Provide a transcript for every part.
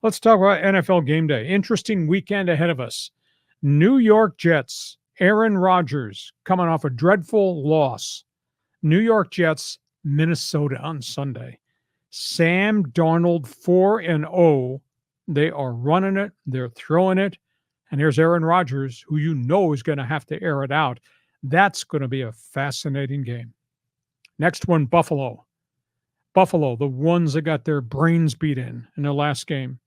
Let's talk about NFL game day. Interesting weekend ahead of us. New York Jets, Aaron Rodgers coming off a dreadful loss. New York Jets, Minnesota on Sunday. Sam Darnold 4-0. They are running it. They're throwing it. And here's Aaron Rodgers, who you know is going to have to air it out. That's going to be a fascinating game. Next one, Buffalo. Buffalo, the ones that got their brains beat in their last game.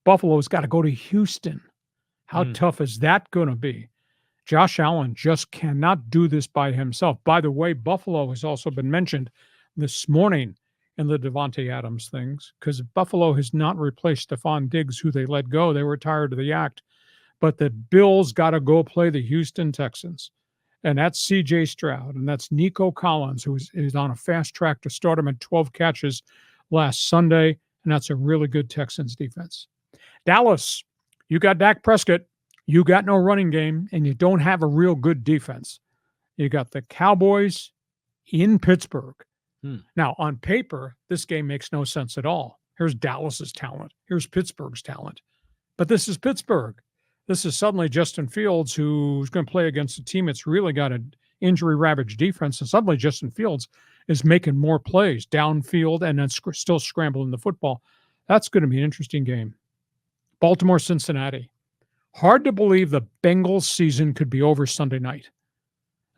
Buffalo's got to go to Houston. How tough is that going to be? Josh Allen just cannot do this by himself. By the way, Buffalo has also been mentioned this morning in the Devontae Adams things because Buffalo has not replaced Stephon Diggs, who they let go. They were tired of the act. But the Bills got to go play the Houston Texans. And that's C.J. Stroud, and that's Nico Collins, who is on a fast track to start him at 12 catches last Sunday, and that's a really good Texans defense. Dallas, you got Dak Prescott, you got no running game, and you don't have a real good defense. You got the Cowboys in Pittsburgh. Now, on paper, this game makes no sense at all. Here's Dallas's talent. Here's Pittsburgh's talent. But this is Pittsburgh. This is suddenly Justin Fields, who's going to play against a team that's really got an injury-ravaged defense, and suddenly Justin Fields is making more plays downfield and then still scrambling the football. That's going to be an interesting game. Baltimore, Cincinnati. Hard to believe the Bengals season could be over Sunday night.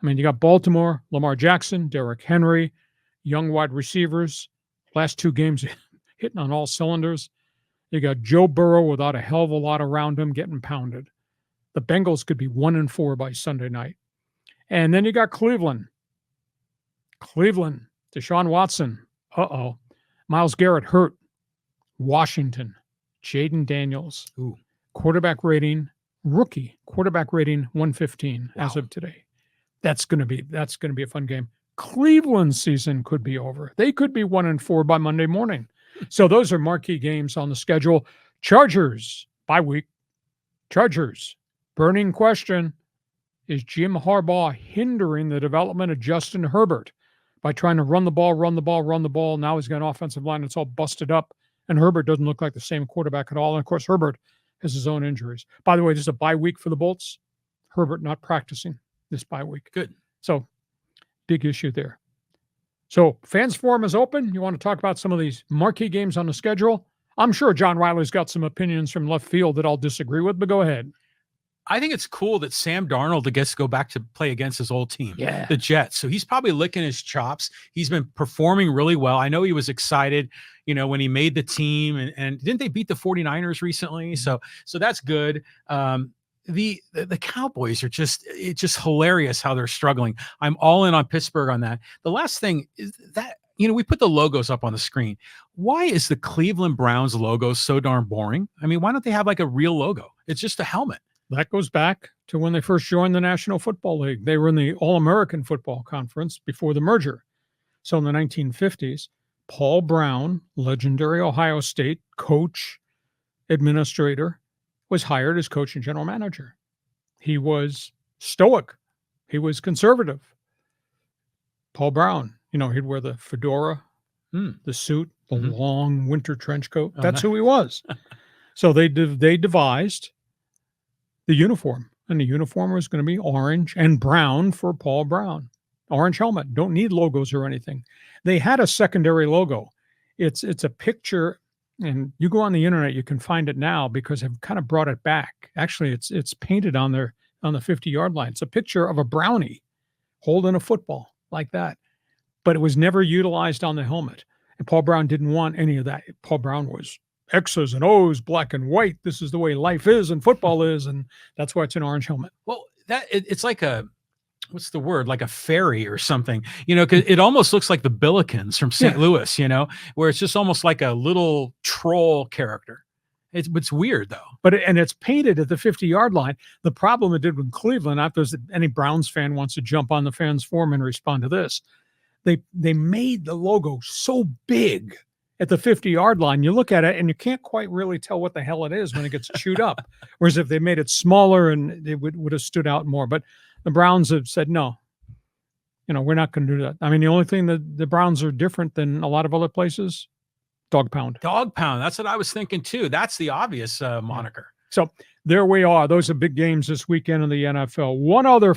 I mean, you got Baltimore, Lamar Jackson, Derrick Henry, young wide receivers, last two games hitting on all cylinders. You got Joe Burrow without a hell of a lot around him getting pounded. The Bengals could be 1-4 by Sunday night. And then you got Cleveland. Deshaun Watson. Myles Garrett hurt. Washington. Jaden Daniels. Quarterback rating, rookie quarterback rating 115 as of today. That's going to be a fun game. Cleveland's season could be over. They could be 1-4 by Monday morning. So those are marquee games on the schedule. Chargers, bye week. Chargers, burning question. Is Jim Harbaugh hindering the development of Justin Herbert by trying to run the ball? Now he's got an offensive line that's all busted up, and Herbert doesn't look like the same quarterback at all. And, of course, Herbert has his own injuries. By the way, this is a bye week for the Bolts. Herbert not practicing this bye week. Good. So, big issue there. So, Fans Forum is open. You want to talk about some of these marquee games on the schedule? I'm sure John Riley's got some opinions from left field that I'll disagree with, but go ahead. I think it's cool that Sam Darnold gets to go back to play against his old team, the Jets. So he's probably licking his chops. He's been performing really well. I know he was excited, when he made the team, and didn't they beat the 49ers recently? So that's good. The Cowboys are just hilarious how they're struggling. I'm all in on Pittsburgh on that. The last thing is that, we put the logos up on the screen. Why is the Cleveland Browns logo so darn boring? I mean, why don't they have like a real logo? It's just a helmet. That goes back to when they first joined the National Football League. They were in the All-American Football Conference before the merger. So in the 1950s, Paul Brown, legendary Ohio State coach, administrator, was hired as coach and general manager. He was stoic. He was conservative. Paul Brown, he'd wear the fedora, the suit, the long winter trench coat. That's who he was. So they devised the uniform, and the uniform was going to be orange and brown for Paul Brown. Orange helmet. Don't need logos or anything. They had a secondary logo. It's a picture, and you go on the internet, you can find it now because I've kind of brought it back. Actually, it's painted on the 50-yard line. It's a picture of a brownie holding a football like that, but it was never utilized on the helmet. And Paul Brown didn't want any of that. Paul Brown was X's and O's, black and white. This is the way life is and football is, and that's why it's an orange helmet. Well, it's like what's the word? Like a fairy or something, because it almost looks like the Billikens from St. Louis, where it's just almost like a little troll character. It's weird though. But it's painted at the 50-yard line. The problem it did with Cleveland, not that any Browns fan wants to jump on the Fans Forum and respond to this. They made the logo so big at the 50-yard line. You look at it and you can't quite really tell what the hell it is when it gets chewed up. Whereas if they made it smaller, and it would have stood out more. But the Browns have said, no, we're not going to do that. I mean, the only thing that the Browns are different than a lot of other places, Dog Pound. Dog Pound. That's what I was thinking too. That's the obvious moniker. So there we are. Those are big games this weekend in the NFL. One other